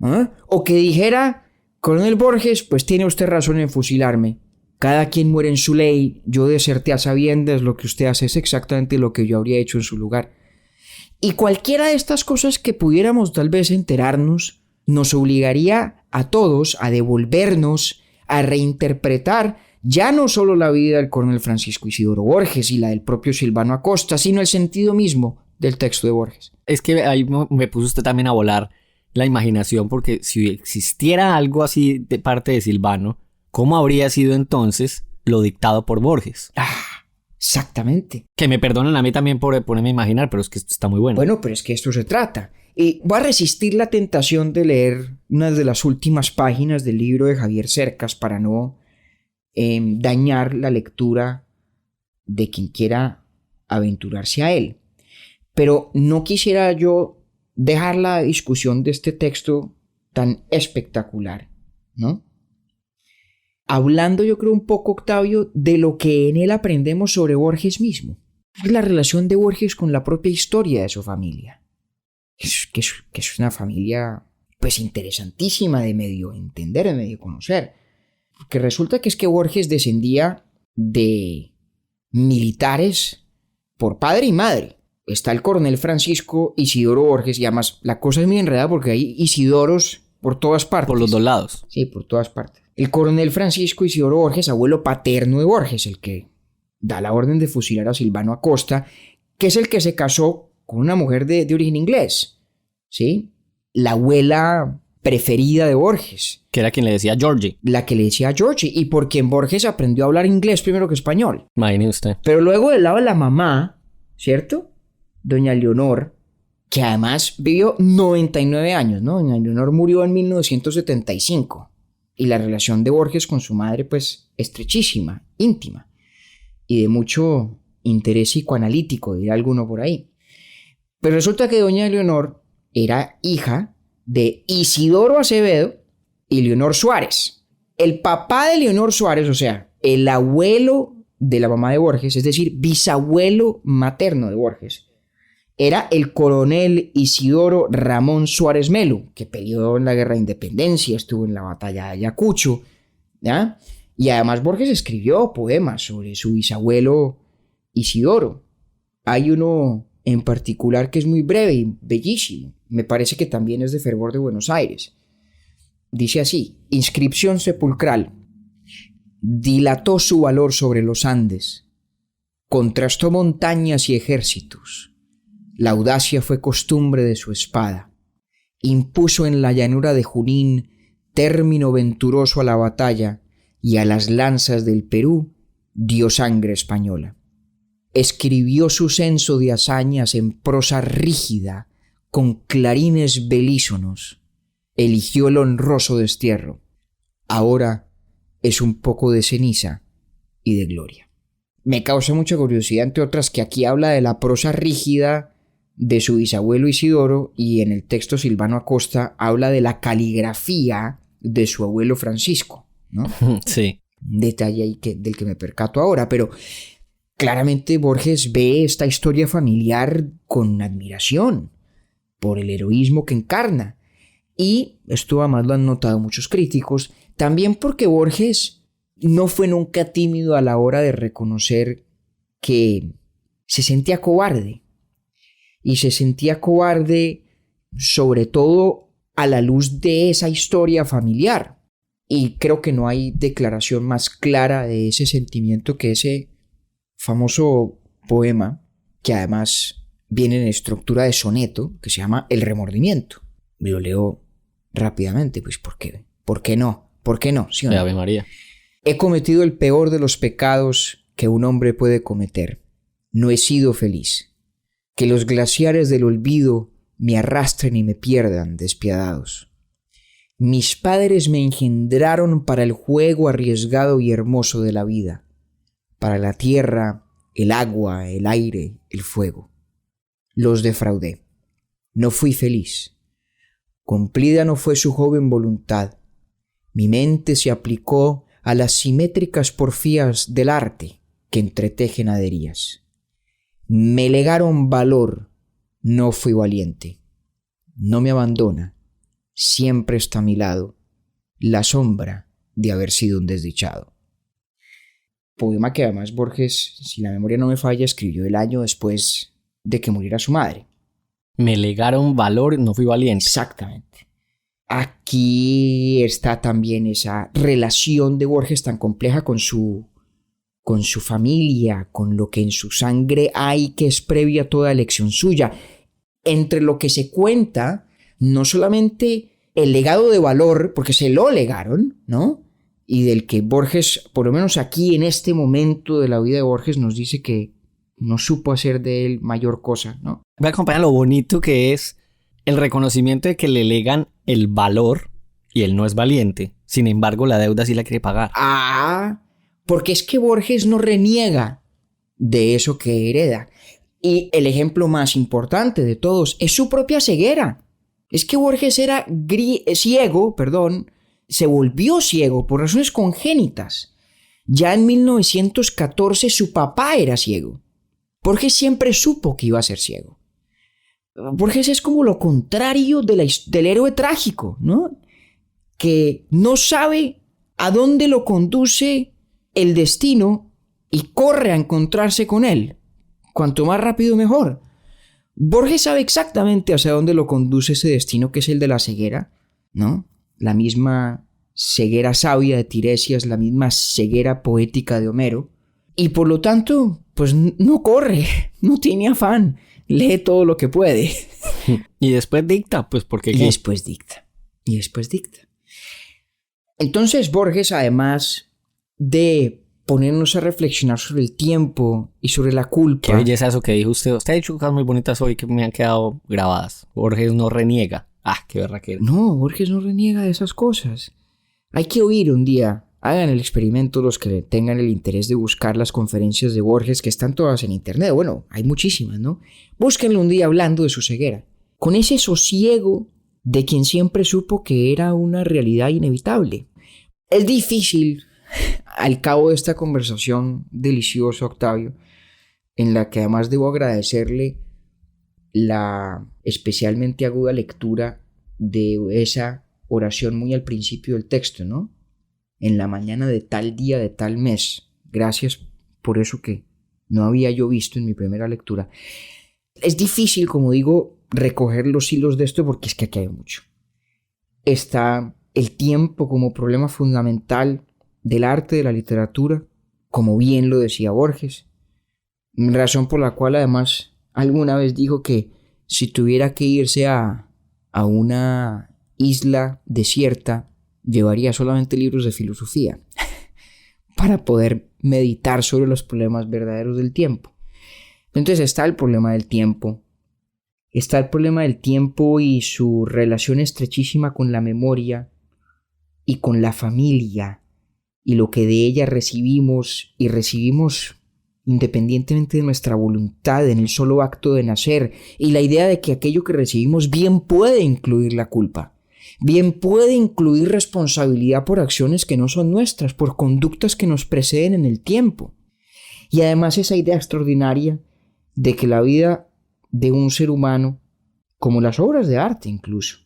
¿Ah? O que dijera, coronel Borges, pues tiene usted razón en fusilarme. Cada quien muere en su ley, yo deserté a sabiendas, lo que usted hace es exactamente lo que yo habría hecho en su lugar. Y cualquiera de estas cosas que pudiéramos tal vez enterarnos, nos obligaría a todos a devolvernos, a reinterpretar ya no solo la vida del coronel Francisco Isidoro Borges y la del propio Silvano Acosta, sino el sentido mismo del texto de Borges. Es que ahí me puso usted también a volar la imaginación, porque si existiera algo así de parte de Silvano, ¿cómo habría sido entonces lo dictado por Borges? Exactamente. Que me perdonen a mí también por ponerme a imaginar, pero es que esto está muy bueno. Bueno, pero es que esto se trata. Y voy a resistir la tentación de leer una de las últimas páginas del libro de Javier Cercas para no dañar la lectura de quien quiera aventurarse a él. Pero no quisiera yo dejar la discusión de este texto tan espectacular, ¿no? Hablando, yo creo, un poco, Octavio, de lo que en él aprendemos sobre Borges mismo. Es la relación de Borges con la propia historia de su familia. Que es una familia, pues, interesantísima de medio entender, de medio conocer. Porque resulta que es que Borges descendía de militares por padre y madre. Está el coronel Francisco Isidoro Borges, y además la cosa es muy enredada porque hay Isidoros por todas partes. Por los dos lados. Sí, por todas partes. El coronel Francisco Isidoro Borges, abuelo paterno de Borges, el que da la orden de fusilar a Silvano Acosta, que es el que se casó con una mujer de origen inglés, ¿sí? La abuela preferida de Borges. Que era quien le decía Georgie. La que le decía Georgie, y por quien Borges aprendió a hablar inglés primero que español. Imagine usted. Pero luego del lado de la mamá, ¿cierto? Doña Leonor, que además vivió 99 años, ¿no? Doña Leonor murió en 1975. Y la relación de Borges con su madre, pues, estrechísima, íntima. Y de mucho interés psicoanalítico, dirá alguno por ahí. Pero resulta que doña Leonor era hija de Isidoro Acevedo y Leonor Suárez. El papá de Leonor Suárez, o sea, el abuelo de la mamá de Borges, es decir, bisabuelo materno de Borges, era el coronel Isidoro Ramón Suárez Melo, que peleó en la Guerra de Independencia, estuvo en la batalla de Ayacucho, ¿ya? Y además Borges escribió poemas sobre su bisabuelo Isidoro. Hay uno en particular que es muy breve y bellísimo. Me parece que también es de Fervor de Buenos Aires. Dice así: inscripción sepulcral. Dilató su valor sobre los Andes. Contrastó montañas y ejércitos. La audacia fue costumbre de su espada. Impuso en la llanura de Junín término venturoso a la batalla, y a las lanzas del Perú dio sangre española. Escribió su censo de hazañas en prosa rígida, con clarines belísonos. Eligió el honroso destierro. Ahora es un poco de ceniza y de gloria. Me causa mucha curiosidad, entre otras, que aquí habla de la prosa rígida de su bisabuelo Isidoro, y en el texto Silvano Acosta habla de la caligrafía de su abuelo Francisco, ¿no? Sí. Un detalle ahí del que me percato ahora, pero claramente Borges ve esta historia familiar con admiración por el heroísmo que encarna. Y esto además lo han notado muchos críticos, también porque Borges no fue nunca tímido a la hora de reconocer que se sentía cobarde. Y se sentía cobarde sobre todo a la luz de esa historia familiar. Y creo que no hay declaración más clara de ese sentimiento que ese famoso poema que además viene en estructura de soneto, que se llama El remordimiento. Y lo leo rápidamente, pues ¿por qué? ¿Por qué no? ¿Por qué no? ¿Sí o no? Ave María. He cometido el peor de los pecados que un hombre puede cometer. No he sido feliz. Que los glaciares del olvido me arrastren y me pierdan despiadados. Mis padres me engendraron para el juego arriesgado y hermoso de la vida, para la tierra, el agua, el aire, el fuego. Los defraudé. No fui feliz. Cumplida no fue su joven voluntad. Mi mente se aplicó a las simétricas porfías del arte que entretejen haderías. Me legaron valor, no fui valiente. No me abandona, siempre está a mi lado, la sombra de haber sido un desdichado. Poema que además Borges, si la memoria no me falla, escribió el año después de que muriera su madre. Me legaron valor, no fui valiente. Exactamente. Aquí está también esa relación de Borges tan compleja con su familia, con lo que en su sangre hay, que es previa a toda elección suya. Entre lo que se cuenta, no solamente el legado de valor, porque se lo legaron, ¿no? Y del que Borges, por lo menos aquí en este momento de la vida de Borges, nos dice que no supo hacer de él mayor cosa, ¿no? Voy a acompañar lo bonito que es el reconocimiento de que le legan el valor y él no es valiente. Sin embargo, la deuda sí la quiere pagar. Porque es que Borges no reniega de eso que hereda. Y el ejemplo más importante de todos es su propia ceguera. Es que Borges era ciego, se volvió ciego por razones congénitas. Ya en 1914 su papá era ciego. Borges siempre supo que iba a ser ciego. Borges es como lo contrario del héroe trágico, ¿no? Que no sabe a dónde lo conduce el destino y corre a encontrarse con él. Cuanto más rápido, mejor. Borges sabe exactamente hacia dónde lo conduce ese destino, que es el de la ceguera, ¿no? La misma ceguera sabia de Tiresias, la misma ceguera poética de Homero. Y por lo tanto, pues no corre, no tiene afán, lee todo lo que puede. Y después dicta, pues porque... Y después dicta. Entonces Borges, además de ponernos a reflexionar sobre el tiempo y sobre la culpa... Qué belleza eso que dijo usted. Usted ha dicho cosas muy bonitas hoy que me han quedado grabadas. Borges no reniega. Qué berraquera. No, Borges no reniega de esas cosas. Hay que oír un día. Hagan el experimento los que tengan el interés de buscar las conferencias de Borges, que están todas en internet. Bueno, hay muchísimas, ¿no? Búsquenlo un día hablando de su ceguera. Con ese sosiego de quien siempre supo que era una realidad inevitable. Es difícil, al cabo de esta conversación deliciosa, Octavio, en la que además debo agradecerle la especialmente aguda lectura de esa oración muy al principio del texto, ¿no? En la mañana de tal día, de tal mes. Gracias por eso que no había yo visto en mi primera lectura. Es difícil, como digo, recoger los hilos de esto porque es que aquí hay mucho. Está el tiempo como problema fundamental del arte, de la literatura, como bien lo decía Borges, razón por la cual además alguna vez dijo que si tuviera que irse a una isla desierta, llevaría solamente libros de filosofía para poder meditar sobre los problemas verdaderos del tiempo. Entonces está el problema del tiempo. Está el problema del tiempo y su relación estrechísima con la memoria y con la familia y lo que de ella recibimos y recibimos independientemente de nuestra voluntad en el solo acto de nacer, y la idea de que aquello que recibimos bien puede incluir la culpa, bien puede incluir responsabilidad por acciones que no son nuestras, por conductas que nos preceden en el tiempo. Y además esa idea extraordinaria de que la vida de un ser humano, como las obras de arte incluso,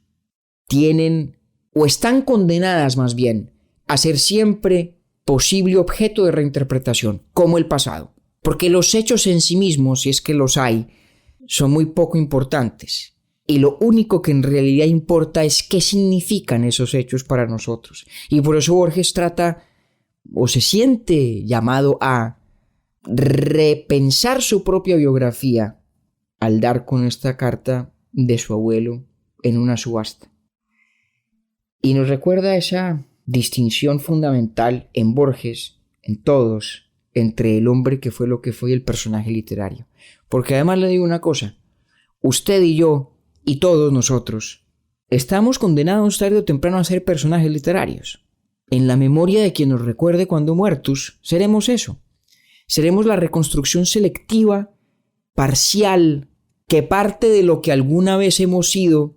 tienen o están condenadas más bien a ser siempre posible objeto de reinterpretación, como el pasado. Porque los hechos en sí mismos, si es que los hay, son muy poco importantes. Y lo único que en realidad importa es qué significan esos hechos para nosotros. Y por eso Borges trata, o se siente llamado a repensar su propia biografía al dar con esta carta de su abuelo en una subasta. Y nos recuerda esa distinción fundamental en Borges, en todos, entre el hombre que fue lo que fue y el personaje literario. Porque además le digo una cosa, usted y yo, y todos nosotros, estamos condenados tarde o temprano a ser personajes literarios. En la memoria de quien nos recuerde cuando muertos, seremos eso. Seremos la reconstrucción selectiva, parcial, que parte de lo que alguna vez hemos sido,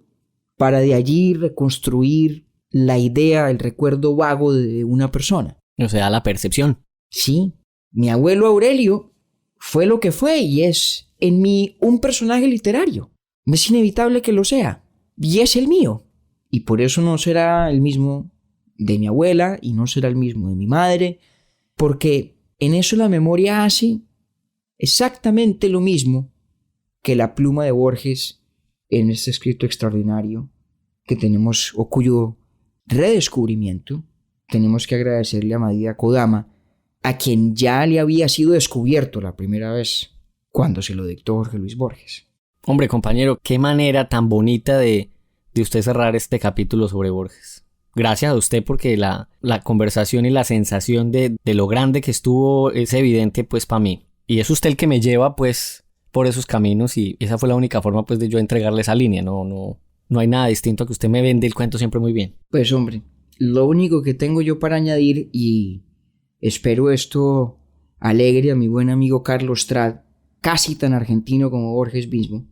para de allí reconstruir la idea, el recuerdo vago de una persona. O sea, la percepción. Sí, mi abuelo Aurelio fue lo que fue y es en mí un personaje literario. Es inevitable que lo sea. Y es el mío. Y por eso no será el mismo de mi abuela y no será el mismo de mi madre, porque en eso la memoria hace exactamente lo mismo que la pluma de Borges en este escrito extraordinario que tenemos, o cuyo redescubrimiento tenemos que agradecerle a Madida Kodama, a quien ya le había sido descubierto la primera vez cuando se lo dictó Jorge Luis Borges. Hombre, compañero, qué manera tan bonita de usted cerrar este capítulo sobre Borges. Gracias a usted porque la conversación y la sensación de lo grande que estuvo es evidente pues para mí. Y es usted el que me lleva pues por esos caminos y esa fue la única forma pues de yo entregarle esa línea. No hay nada distinto a que usted me vende el cuento siempre muy bien. Pues hombre, lo único que tengo yo para añadir, y espero esto alegre a mi buen amigo Carlos Trad, casi tan argentino como Borges mismo,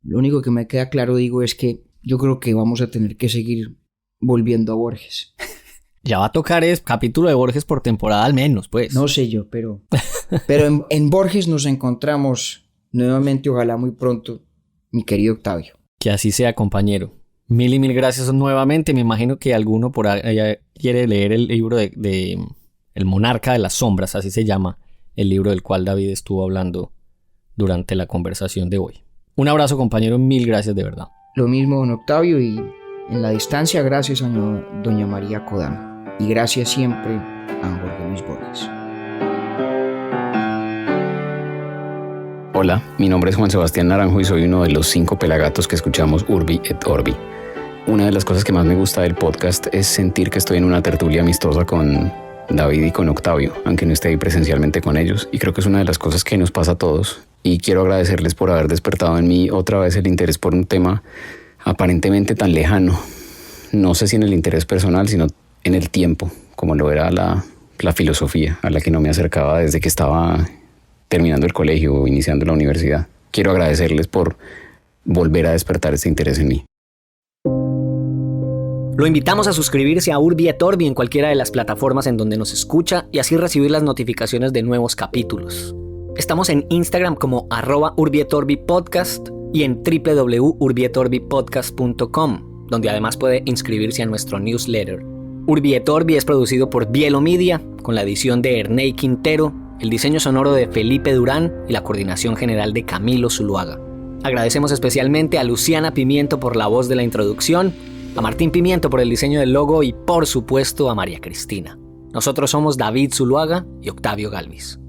lo único que me queda claro, digo, es que yo creo que vamos a tener que seguir volviendo a Borges. Ya va a tocar capítulo de Borges por temporada al menos, pues. No sé yo, pero en Borges nos encontramos nuevamente, ojalá muy pronto, mi querido Octavio. Que así sea, compañero. Mil y mil gracias nuevamente. Me imagino que alguno por allá quiere leer el libro de El Monarca de las Sombras, así se llama, el libro del cual David estuvo hablando durante la conversación de hoy. Un abrazo, compañero, mil gracias de verdad. Lo mismo, don Octavio, y en la distancia, gracias a doña María Kodama. Y gracias siempre a Jorge Luis Borges. Hola, mi nombre es Juan Sebastián Naranjo y soy uno de los 5 pelagatos que escuchamos Urbi et Orbi. Una de las cosas que más me gusta del podcast es sentir que estoy en una tertulia amistosa con David y con Octavio, aunque no esté ahí presencialmente con ellos, y creo que es una de las cosas que nos pasa a todos, y quiero agradecerles por haber despertado en mí otra vez el interés por un tema aparentemente tan lejano, no sé si en el interés personal, sino en el tiempo, como lo era la filosofía, a la que no me acercaba desde que estaba terminando el colegio o iniciando la universidad. Quiero agradecerles por volver a despertar este interés en mí. Lo invitamos a suscribirse a Urbi et Orbi en cualquiera de las plataformas en donde nos escucha y así recibir las notificaciones de nuevos capítulos. Estamos en Instagram como @UrbietOrbiPodcast y en www.urbietorbi.podcast.com, donde además puede inscribirse a nuestro newsletter. Urbi et Orbi es producido por Bielo Media, con la edición de Ernei Quintero, el diseño sonoro de Felipe Durán y la coordinación general de Camilo Zuluaga. Agradecemos especialmente a Luciana Pimiento por la voz de la introducción, a Martín Pimiento por el diseño del logo y por supuesto a María Cristina. Nosotros somos David Zuluaga y Octavio Galvis.